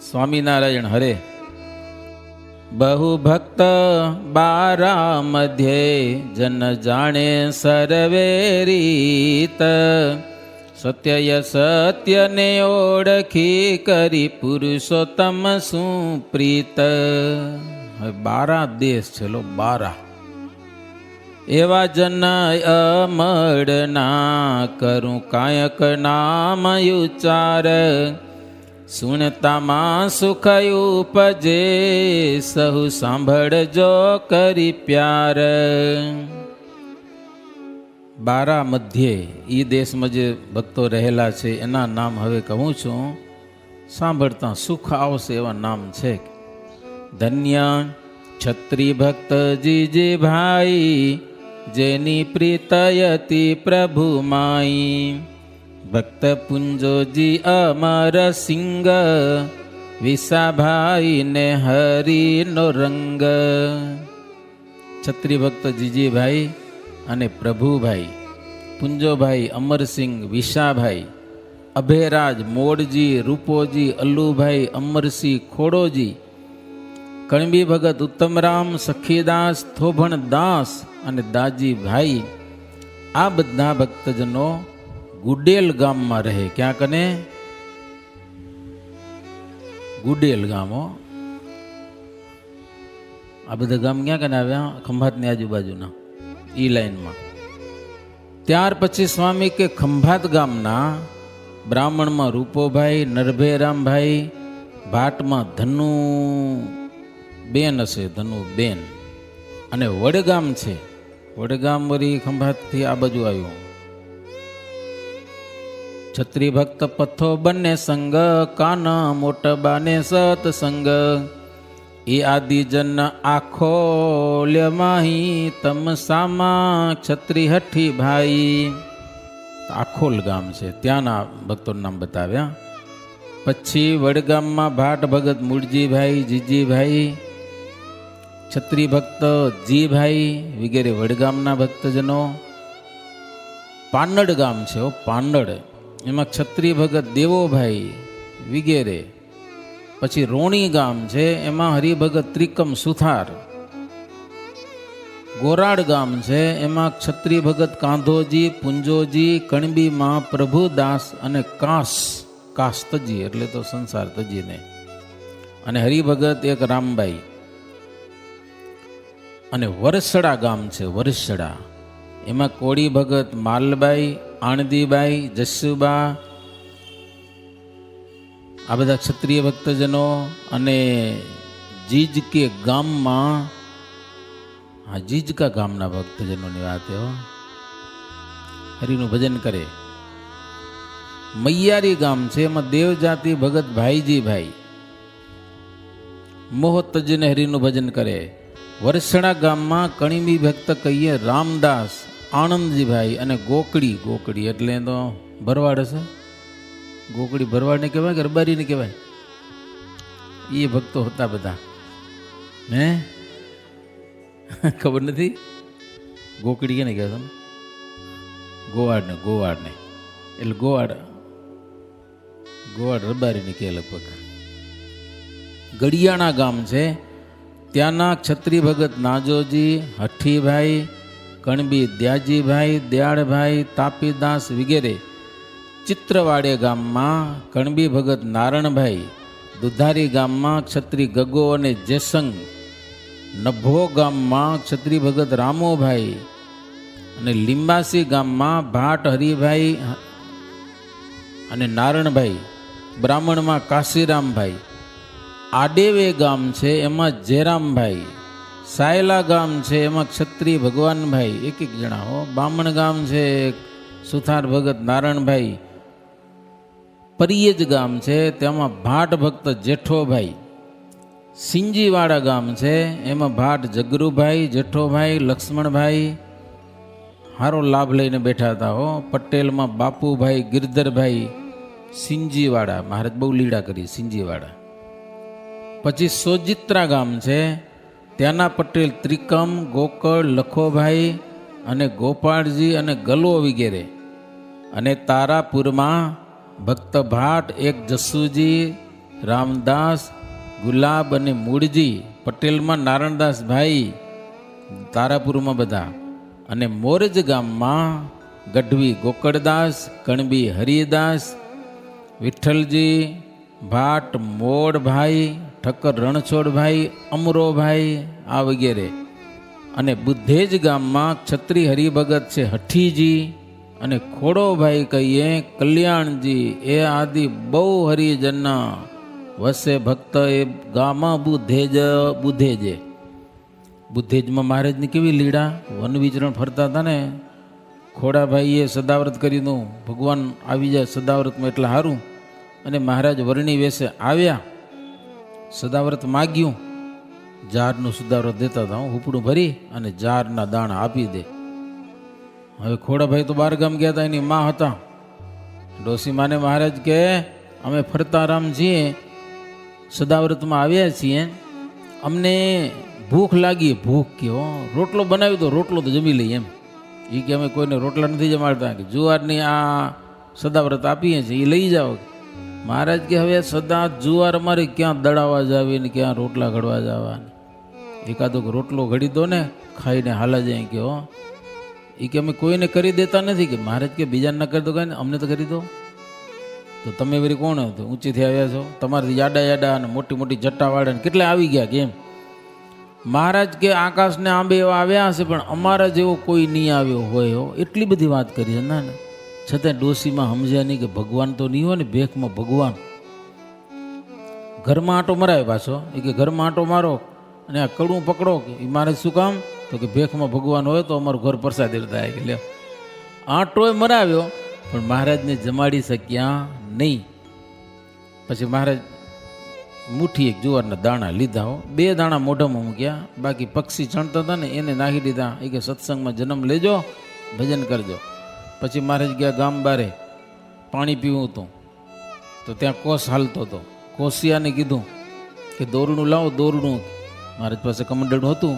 સ્વામિનારાયણ હરે. બહુ ભક્ત બારા મધ્યે જન જાણે સર્વે રીત, સત્ય સત્યને ઓળખી કરી પુરુષોત્તમ સુપ્રીત. હવે 12 દેશ છે લો, 12 એવા જન અમળના કરું કાયક નામ ઉચ્ચાર, સુણતામાં સુખ ઉપજે સહુ સાંભળજો કરી પ્યાર. 12 મધ્યે એ દેશમાં જે ભક્તો રહેલા છે એના નામ હવે કહું છું, સાંભળતા સુખ આવશે એવા નામ છે. ધન્ય છત્રી ભક્ત જીજી ભાઈ, જેની પ્રીતયતી પ્રભુ માઈ. ભક્ત પુંજોજી અમર સિંગ, વિસાભાઈ ને હરિનો રંગ. છત્રી ભક્ત જીજીભાઈ અને પ્રભુભાઈ, પુંજોભાઈ, અમરસિંહ, વિશાભાઈ, અભેરાજ, મોડજી, રૂપોજી, અલ્લુભાઈ, અમરસિંહ, ખોડોજી, કણબી ભગત, ઉત્તમરામ, સખીદાસ, થોભણ દાસ અને દાજીભાઈ. આ બધા ભક્તજનો ગુડેલ ગામમાં રહે. ક્યાં કને? ગુડેલ ગામો. આ બધા ગામ ક્યાં કને આવ્યા? ખંભાતની આજુબાજુના ઈ લાઈનમાં. ત્યાર પછી સ્વામી કે ખંભાત ગામના બ્રાહ્મણમાં રૂપોભાઈ, નરભેરામભાઈ, ભાટમાં ધનુ બેન હશે, ધનુ બેન. અને વડગામ છે, વડગામ વળી ખંભાતથી આ બાજુ આવ્યું. છત્રી ભક્ત પથ્થો બંને સંગ, કાન મોટબાને સતસંગ. એ આદિજન આખો લ્યમાહી, તમ સામા છત્રી હઠી ભાઈ. આખોલ ગામ છે, ત્યાંના ભક્તોનું નામ બતાવ્યા. પછી વડગામમાં ભાટ ભગત મૂળજીભાઈ, જીજીભાઈ, છત્રી ભક્ત જીભાઈ વગેરે વડગામના ભક્તજનો. પાનડ ગામ છે, પાનડ, એમાં છત્રી ભગત દેવોભાઈ વગેરે. પછી રોણી ગામ છે, એમાં હરિભગત ત્રિકમ સુથાર. ગોરાડ ગામ છે, એમાં ક્ષત્રિય ભગત કાંધોજી, પુંજોજી, કણબીમાં પ્રભુદાસ અને કાસ તજી એટલે તો સંસાર તજીને, અને હરિભગત એક રામબાઈ. અને વરસડા ગામ છે, વરસડા, એમાં કોળી ભગત માલબાઈ, આણદીબાઈ, જસુબા, આ બધા ક્ષત્રિય ભક્તજનો. અને જીજકે ગામમાં, હા જીજકા ગામના ભક્તજનોની વાત હો, હરિનું ભજન કરે. મૈયારી ગામ છે, એમાં દેવજાતિ ભગત ભાઈજીભાઈ મોહ તજીને હરિનું ભજન કરે. વરસણા ગામમાં કણીબી ભક્ત કહીએ રામદાસ, આનંદજીભાઈ અને ગોકડી એટલે તો ભરવાડ હશે. ગોકડી ભરવાડને કહેવાય કે રબારીને કહેવાય? એ ભક્તો હતા બધા. હે ખબર નથી. ગોકડી કેને કહેવાય તમે? ગોવાડને એટલે ગોવાડ રબારીને કહે લગભગ. ગડિયાણા ગામ છે, ત્યાંના ક્ષત્રિય ભગત નાજોજી, હઠ્ઠીભાઈ, કણબી દ્યાજીભાઈ, દયાળભાઈ, તાપીદાસ વગેરે. ચિત્રવાડે ગામમાં કણબી ભગત નારણભાઈ, દુધારી ગામમાં ક્ષત્રિય ગગો અને જેસંગ, નભો ગામમાં ક્ષત્રિય ભગત રામોભાઈ, અને લીંબાસી ગામમાં ભાટ હરિભાઈ અને નારણભાઈ, બ્રાહ્મણમાં કાશીરામભાઈ. આડેવે ગામ છે, એમાં જયરામભાઈ. સાયલા ગામ છે, એમાં ક્ષત્રિય ભગવાનભાઈ, એક જણા હો. બામણ ગામ છે, સુથાર ભગત નારણભાઈ. પરિયેજ ગામ છે, તેમાં ભાટ ભક્ત જેઠોભાઈ. સિંજીવાડા ગામ છે, એમાં ભાટ જગરુભાઈ, જેઠોભાઈ, લક્ષ્મણભાઈ હારો લાભ લઈને બેઠા હતા હો. પટેલમાં બાપુભાઈ, ગિરધરભાઈ. સિંજીવાડા મહારાજ બહુ લીડા કરી સિંજીવાડા. પછી સોજિત્રા ગામ છે, ત્યાંના પટેલ ત્રિકમ, ગોકળ, લખોભાઈ અને ગોપાળજી અને ગલો વગેરે. અને તારાપુરમાં ભક્ત ભાટ, એક જસુજી, રામદાસ, ગુલાબ અને મૂળજી. પટેલમાં નારણદાસભાઈ, તારાપુરમાં બધા. અને મોરજ ગામમાં ગઢવી ગોકળદાસ, કણબી હરિદાસ, વિઠ્ઠલજી, ભાટ મોડભાઈ, ઠક્કર રણછોડભાઈ, અમરોભાઈ આ વગેરે. અને બુદ્ધેજ ગામમાં ક્ષત્રિય હરિભગત છે હઠીજી અને ખોડોભાઈ કહીએ કલ્યાણજી. એ આદિ બહુ હરિજનના વસે ભક્ત એ ગામમાં બુદ્ધેજે. બુદ્ધેજમાં મહારાજની કેવી લીડા, વન વિચરણ ફરતા હતા ને. ખોડાભાઈએ સદાવ્રત કર્યું, ભગવાન આવી જાય સદાવ્રતમાં એટલે સારું. અને મહારાજ વર્ણી વેશે આવ્યા, સદાવ્રત માગ્યું, જારનું સદાવ્રત દેતા હતા. હુપડું ભરી અને જારના દાણા આપી દે. હવે ખોડાભાઈ તો બાર ગામ ગયા હતા, એની માં હતા. ડોસી માને મહારાજ કે અમે ફરતારામ છીએ, સદાવ્રતમાં આવ્યા છીએ, અમને ભૂખ લાગી. ભૂખ કયો રોટલો બનાવી દો, રોટલો તો જમી લઈએ એમ. એ કે અમે કોઈને રોટલા નથી જમાડતા, કે જુવારની આ સદાવ્રત આપીએ છીએ એ લઈ જાઓ. મહારાજ કે હવે સદા જુવાર અમારે ક્યાં દડાવા જાવી ને ક્યાં રોટલા ઘડવા જવા. એકાદો રોટલો ઘડી દો ને, ખાઈને હાલા જાય. કે હો એ કે અમે કોઈને કરી દેતા નથી. કે મહારાજ કે બીજાને ન કરી દો, કાંઈ અમને તો કરી દો. તો તમે વળી કોણ હતું, ઊંચીથી આવ્યા છો, તમારાથી યાડા અને મોટી મોટી જટ્ટાવાળા કેટલા આવી ગયા કેમ. મહારાજ કે આકાશને આંબે એવા આવ્યા હશે, પણ અમારા જેવો કોઈ નહીં આવ્યો હોય. એટલી બધી વાત કરી ના ને. છતાં ડોસીમાં સમજ્યા નહીં કે ભગવાન તો નહીં હોય ને, ભેખમાં ભગવાન. ઘરમાં આંટો મરાવે પાછો. એ કે ઘરમાં આંટો મારો અને આ કડું પકડો. એ મારે શું કામ, તો કે ભેખમાં ભગવાન હોય તો અમારું ઘર પ્રસાદી થાય. કે લે આંટોય મરાવ્યો પણ મહારાજને જમાડી શક્યા નહીં. પછી મહારાજ મુઠ્ઠી એક જુવારના દાણા લીધા, 2 દાણા મોઢામાં મૂક્યા, બાકી પક્ષી ચણતા હતા ને એને નાખી દીધા. એ કે સત્સંગમાં જન્મ લેજો, ભજન કરજો. પછી મહારાજ ગયા ગામ બારે પાણી પીવું હતું, તો ત્યાં કોસ હાલતો હતો. કોસિયાને કીધું કે દોરડું લાવો, દોરડું. મહારાજ પાસે કમંડળું હતું,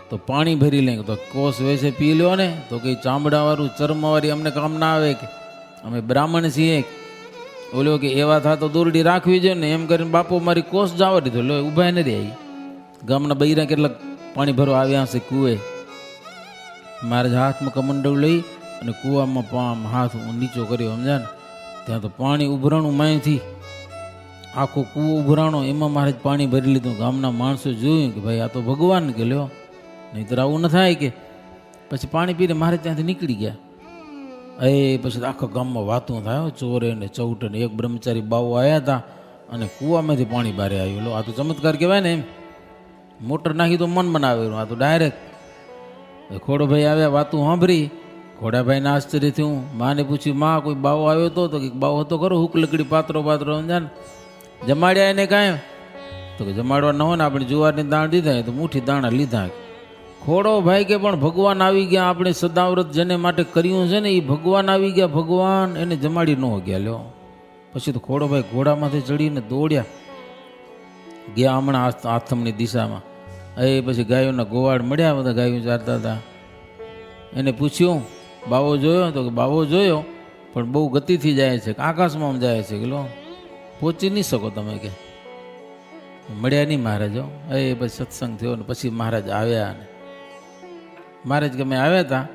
તો પાણી ભરી લે. તો કોસ વેસે પી લ્યો ને, તો કંઈ ચામડાવાળું ચરમવાળી અમને કામ ના આવે, કે અમે બ્રાહ્મણ છીએ. ઓલો કે એવા થા તો દોરડી રાખવી જોઈએ ને, એમ કરીને બાપો મારી કોસ જવા દીધો. લો ઊભા ને રહી. ગામના બૈરા કેટલાક પાણી ભરવા આવ્યા હશે કૂએ. મહારાજ હાથમાં કમંડળ લઈ અને કૂવામાં હાથ નીચો કર્યો, સમજ્યા ને. ત્યાં તો પાણી ઉભરાણું માયથી, આખો કૂવો ઉભરાણો, એમાં મહારાજ પાણી ભરી લીધું. ગામના માણસો જોયું કે ભાઈ આ તો ભગવાન કે લ્યો, નહીંતર આવું ન થાય. કે પછી પાણી પીને મહારાજ ત્યાંથી નીકળી ગયા. પછી આખા ગામમાં વાતું થાય, ચોરે ને ચૌટે ને. એક બ્રહ્મચારી બાવો આવ્યા હતા અને કૂવામાંથી પાણી બહાર આવ્યું. લો આ તો ચમત્કાર કહેવાય ને. એમ મોટર નાખી તો મન બનાવેલું, આ તો ડાયરેક્ટ. ખોડોભાઈ આવ્યા, વાતું સાંભળી. ખોડાભાઈને આશ્ચર્ય થયું. માને પૂછ્યું, માં કોઈ બાવો આવ્યો હતો? તો કે બાવો હતો ખરો, હુક લકડી પાત્રો સમજા ને. જમાડ્યા એને કાંઈ? તો કે જમાડવા ન હોય ને, આપણે જુવારની દાણ દીધા તો મુઠ્ઠી દાણા લીધા. ખોડો ભાઈ કે પણ ભગવાન આવી ગયા, આપણે સદાવ્રત જેને માટે કર્યું છે ને એ ભગવાન આવી ગયા. ભગવાન એને જમાડી ન ગયા. લ્યો પછી તો ખોડો ભાઈ ઘોડામાંથી ચડીને દોડ્યા ગયા હમણાં આથમની દિશામાં. પછી ગાયોના ગોવાડ મળ્યા, બધા ગાયો ચારતા હતા. એને પૂછ્યું બાવો જોયો? તો કે બાવો જોયો પણ બહુ ગતિથી જાય છે, આકાશમાં જાય છે. કે લો પહોંચી નહીં શકો તમે, કે મળ્યા નહીં મહારાજો. પછી સત્સંગ થયો ને પછી મહારાજ આવ્યા. ને મહારાજ કે અમે આવ્યા હતા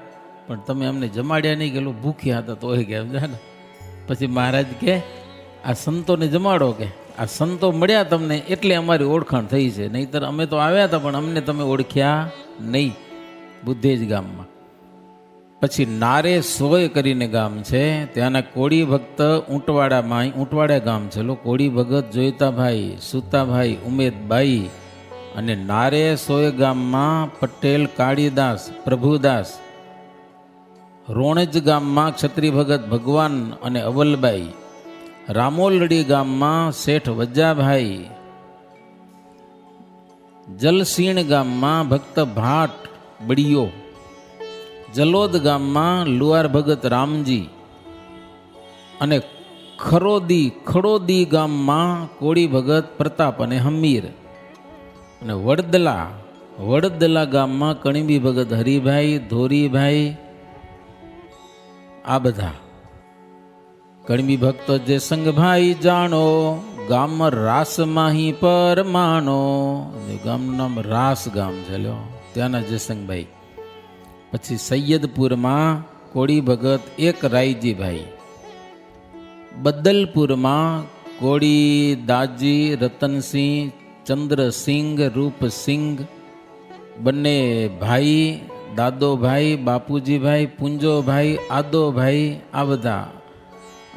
પણ તમે અમને જમાડ્યા નહીં, કે લો ભૂખ્યા હતા તો એ કે સમજા ને. પછી મહારાજ કે આ સંતોને જમાડો, કે આ સંતો મળ્યા તમને એટલે અમારી ઓળખાણ થઈ છે, નહીંતર અમે તો આવ્યા હતા પણ અમને તમે ઓળખ્યા નહીં. બુદ્ધેજ ગામમાં. પછી નારે સોય કરીને ગામ છે, ત્યાંના કોળી ભક્ત ઊંટવાડા ગામ છે. કોળી ભગત જોઈતાભાઈ, સુતાભાઈ, ઉમેદભાઈ. અને નારે સોય ગામમાં પટેલ કાળીદાસ, પ્રભુદાસ. રોણજ ગામમાં ક્ષત્રિય ભગત ભગવાન અને અવલબાઈ. રામોલડી ગામમાં શેઠ વજાભાઈ. જલસીણ ગામમાં ભક્ત ભાટ બળીયો. જલોદ ગામમાં લુવાર ભગત રામજી. અને ખડોદી ગામમાં કોળી ભગત પ્રતાપ અને હમીર. અને વડદલા ગામમાં કણીબી ભગત હરિભાઈ, ધોરીભાઈ. આ બધા કણબી ભક્તો જે સંગભાઈ જાણો, ગામમાં રાસ માહી પરમાણો, ગામનું નામ રાસ ગામ છે લ્યો, ત્યાંના જયસંગભાઈ. પછી સૈયદપુરમાં કોળી ભગત એક રાયજીભાઈ, બદલપુરમાં કોળી દાજી રતનસિંહ ચંદ્રસિંહ રૂપસિંહ બંને ભાઈ, દાદોભાઈ બાપુજીભાઈ પુંજોભાઈ આદોભાઈ આ બધા.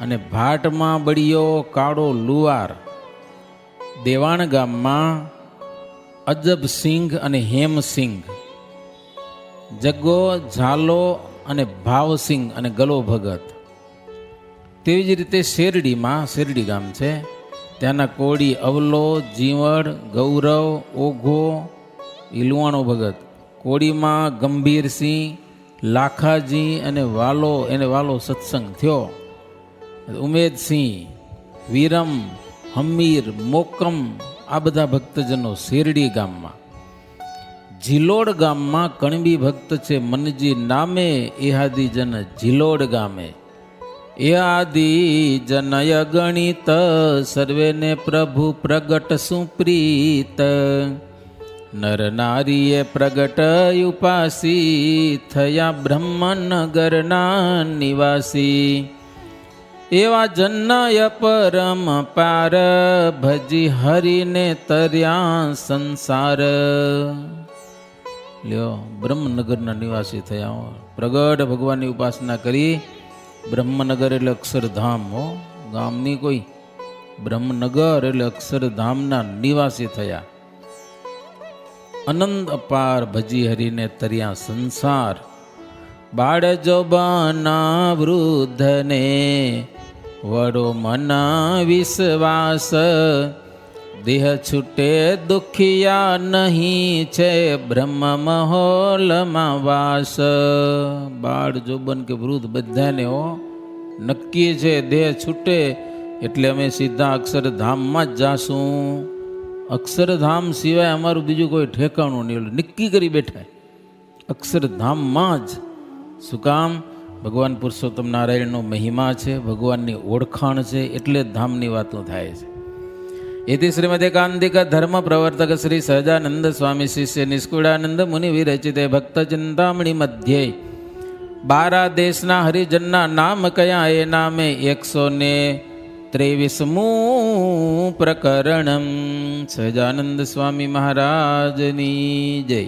અને ભાટમાં બળિયો કાળો લુવાર. દેવાણ ગામમાં અજબસિંહ અને હેમસિંહ, જગ્ગો ઝાલો અને ભાવસિંહ અને ગલો ભગત. તેવી જ રીતે શેરડીમાં, શેરડી ગામ છે, ત્યાંના કોળી અવલો જીવડ ગૌરવ ઓઘો ઈલવાણો ભગત. કોળીમાં ગંભીરસિંહ લાખાજી અને વાલો, એને વાલો સત્સંગ થયો. ઉમેદસિંહ વીરમ હમીર મોકમ આ બધા ભક્તજનો શેરડી ગામમાં. ઝિલોડ ગામમાં કણબી ભક્ત છે મનજી નામે, એહાદી જન ઝિલોડ ગામે. એ આદિ જનય ગણિત સર્વેને પ્રભુ પ્રગટ સુપ્રીત. નર નારીએ પ્રગટ ઉપાસી થયા બ્રહ્મનગરના નિવાસી. એવા જનય પરમ પાર ભજી હરિને તર્યા સંસાર. લ્યો બ્રહ્મનગરના નિવાસી થયા, પ્રગટ ભગવાનની ઉપાસના કરી. બ્રહ્મનગર એટલે અક્ષરધામ હો, ગામની કોઈ, બ્રહ્મનગર એટલે અક્ષરધામના નિવાસી થયા. આનંદ અપાર ભજી હરિને તર્યા સંસાર. બાળ જોબાના વૃદ્ધને વડો મના વિશ્વાસ. દેહ છૂટે દુખિયા નહીં છે બ્રહ્મ મહોલમાં વાસ. બાળ જોબન કે વૃદ્ધ બધાને હો નક્કી છે દેહ છૂટે એટલે અમે સીધા અક્ષરધામમાં જ જાશું. અક્ષરધામ સિવાય અમારું બીજું કોઈ ઠેકાણું નહીં, નક્કી કરી બેઠા અક્ષરધામમાં જ. શું કામ? ભગવાન પુરુષોત્તમ નારાયણનો મહિમા છે, ભગવાનની ઓળખાણ છે, એટલે ધામની વાતો થાય છે. એથી શ્રીમદ એકાંતિક ધર્મ પ્રવર્તક શ્રી સહજાનંદ સ્વામી શિષ્ય નિષ્કુળાનંદ મુનિ વિરચિતે ભક્ત ચિંતામણી મધ્યે 12 દેશના હરિજનના નામ કયા એ નામે 123મું પ્રકરણમ. સહજાનંદ સ્વામી મહારાજની જય.